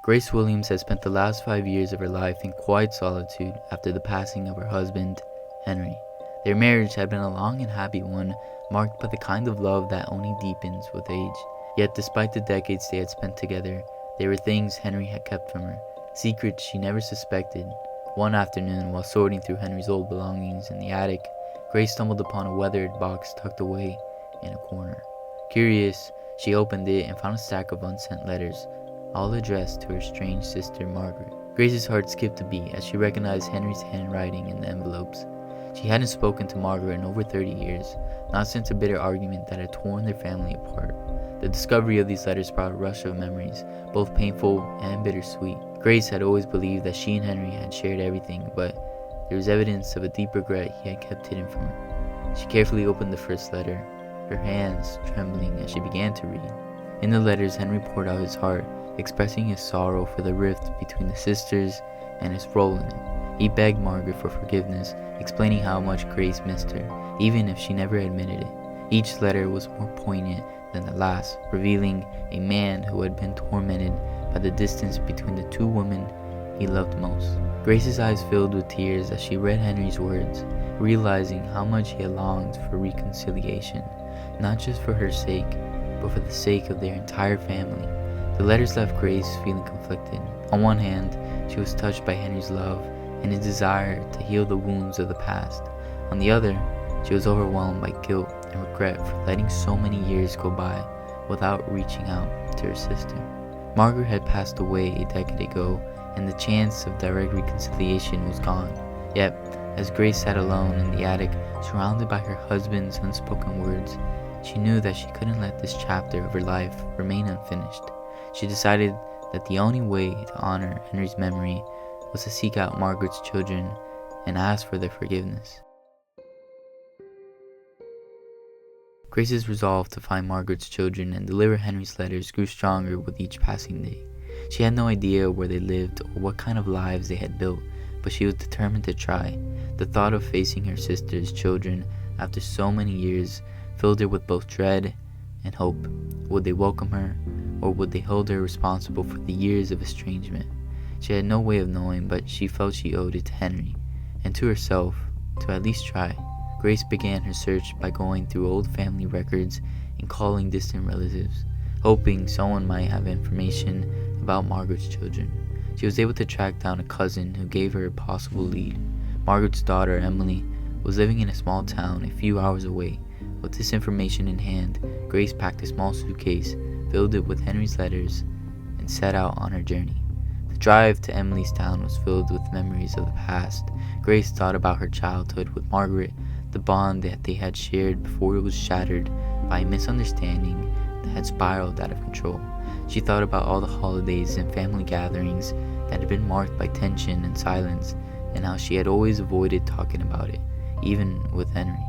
Grace Williams had spent the last 5 years of her life in quiet solitude after the passing of her husband, Henry. Their marriage had been a long and happy one, marked by the kind of love that only deepens with age. Yet despite the decades they had spent together, there were things Henry had kept from her, secrets she never suspected. One afternoon, while sorting through Henry's old belongings in the attic, Grace stumbled upon a weathered box tucked away in a corner. Curious, she opened it and found a stack of unsent letters, all addressed to her estranged sister Margaret. Grace's heart skipped a beat as she recognized Henry's handwriting in the envelopes. She hadn't spoken to Margaret in over 30 years, not since a bitter argument that had torn their family apart. The discovery of these letters brought a rush of memories, both painful and bittersweet. Grace had always believed that she and Henry had shared everything, but there was evidence of a deep regret he had kept hidden from her. She carefully opened the first letter, her hands trembling as she began to read. In the letters, Henry poured out his heart, expressing his sorrow for the rift between the sisters and his role in it. He begged Margaret for forgiveness, explaining how much Grace missed her, even if she never admitted it. Each letter was more poignant than the last, revealing a man who had been tormented by the distance between the two women he loved most. Grace's eyes filled with tears as she read Henry's words, realizing how much he had longed for reconciliation, not just for her sake, but for the sake of their entire family. The letters left Grace feeling conflicted. On one hand, she was touched by Henry's love and his desire to heal the wounds of the past. On the other, she was overwhelmed by guilt and regret for letting so many years go by without reaching out to her sister. Margaret had passed away a decade ago, and the chance of direct reconciliation was gone. Yet, as Grace sat alone in the attic, surrounded by her husband's unspoken words, she knew that she couldn't let this chapter of her life remain unfinished. She decided that the only way to honor Henry's memory was to seek out Margaret's children and ask for their forgiveness. Grace's resolve to find Margaret's children and deliver Henry's letters grew stronger with each passing day. She had no idea where they lived or what kind of lives they had built, but she was determined to try. The thought of facing her sister's children after so many years filled her with both dread and hope. Would they welcome her, or would they hold her responsible for the years of estrangement? She had no way of knowing, but she felt she owed it to Henry, and to herself, to at least try. Grace began her search by going through old family records and calling distant relatives, hoping someone might have information about Margaret's children. She was able to track down a cousin who gave her a possible lead. Margaret's daughter, Emily, was living in a small town a few hours away. With this information in hand, Grace packed a small suitcase, filled it with Henry's letters, and set out on her journey. The drive to Emily's town was filled with memories of the past. Grace thought about her childhood with Margaret, the bond that they had shared before it was shattered by a misunderstanding that had spiraled out of control. She thought about all the holidays and family gatherings that had been marked by tension and silence, and how she had always avoided talking about it, even with Henry.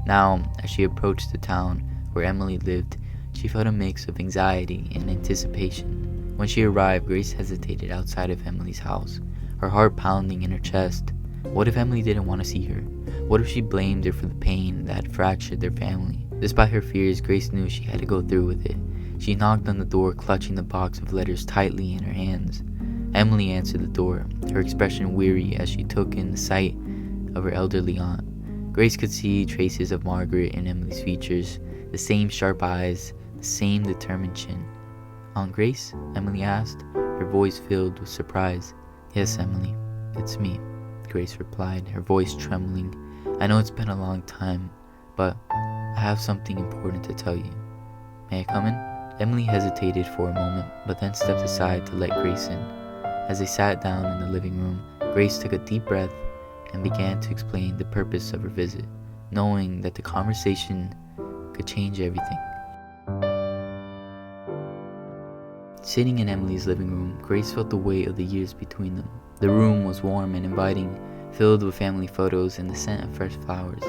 Now, as she approached the town where Emily lived, she felt a mix of anxiety and anticipation. When she arrived, Grace hesitated outside of Emily's house, her heart pounding in her chest. What if Emily didn't want to see her? What if she blamed her for the pain that had fractured their family? Despite her fears, Grace knew she had to go through with it. She knocked on the door, clutching the box of letters tightly in her hands. Emily answered the door, her expression weary as she took in the sight of her elderly aunt. Grace could see traces of Margaret in Emily's features, the same sharp eyes, the same determined chin. "Aunt Grace?" Emily asked, her voice filled with surprise. "Yes, Emily, it's me," Grace replied, her voice trembling. "I know it's been a long time, but I have something important to tell you. May I come in?" Emily hesitated for a moment, but then stepped aside to let Grace in. As they sat down in the living room, Grace took a deep breath and began to explain the purpose of her visit, knowing that the conversation could change everything. Sitting in Emily's living room, Grace felt the weight of the years between them. The room was warm and inviting, filled with family photos and the scent of fresh flowers.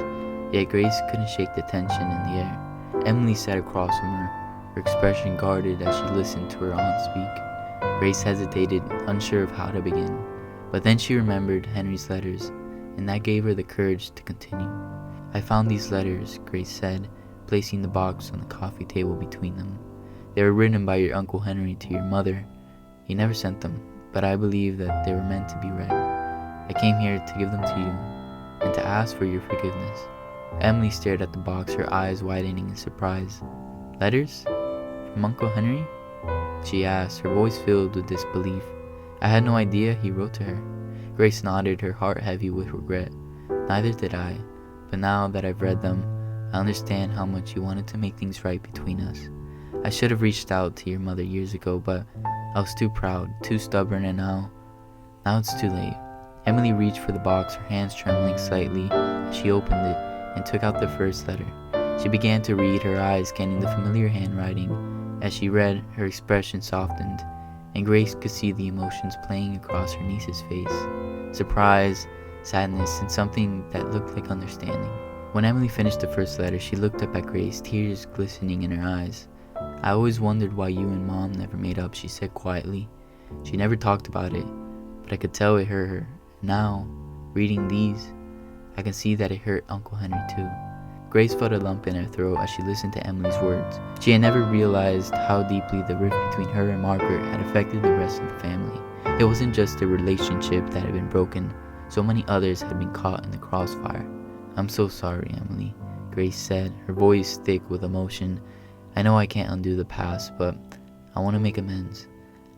Yet Grace couldn't shake the tension in the air. Emily sat across from her, her expression guarded as she listened to her aunt speak. Grace hesitated, unsure of how to begin. But then she remembered Henry's letters, and that gave her the courage to continue. "I found these letters," Grace said, placing the box on the coffee table between them. "They were written by your Uncle Henry to your mother, He never sent them, but I believe that they were meant to be read. I came here to give them to you and to ask for your forgiveness." Emily stared at the box, her eyes widening in surprise. "Letters? From Uncle Henry?" she asked, her voice filled with disbelief. "I had no idea he wrote to her." Grace nodded, her heart heavy with regret. "Neither did I, but now that I've read them, I understand how much you wanted to make things right between us. I should have reached out to your mother years ago, but I was too proud, too stubborn, and now it's too late." Emily reached for the box, her hands trembling slightly as she opened it and took out the first letter. She began to read, her eyes scanning the familiar handwriting. As she read, her expression softened, and Grace could see the emotions playing across her niece's face. Surprise, sadness, and something that looked like understanding. When Emily finished the first letter, she looked up at Grace, tears glistening in her eyes. "I always wondered why you and Mom never made up," she said quietly. She never talked about it, but I could tell it hurt her. Now, reading these, I can see that it hurt Uncle Henry too. Grace felt a lump in her throat as she listened to Emily's words. She had never realized how deeply the rift between her and Margaret had affected the rest of the family. It wasn't just a relationship that had been broken, so many others had been caught in the crossfire. "I'm so sorry, Emily," Grace said, her voice thick with emotion. "I know I can't undo the past, but I want to make amends.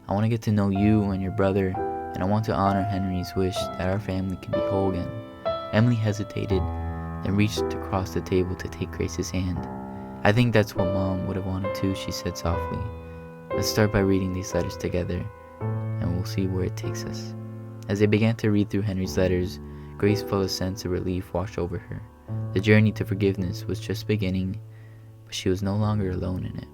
I want to get to know you and your brother, and I want to honor Henry's wish that our family can be whole again." Emily hesitated, then reached across the table to take Grace's hand. "I think that's what Mom would have wanted too," she said softly. "Let's start by reading these letters together, and we'll see where it takes us." As they began to read through Henry's letters, Grace felt a sense of relief wash over her. The journey to forgiveness was just beginning, but she was no longer alone in it.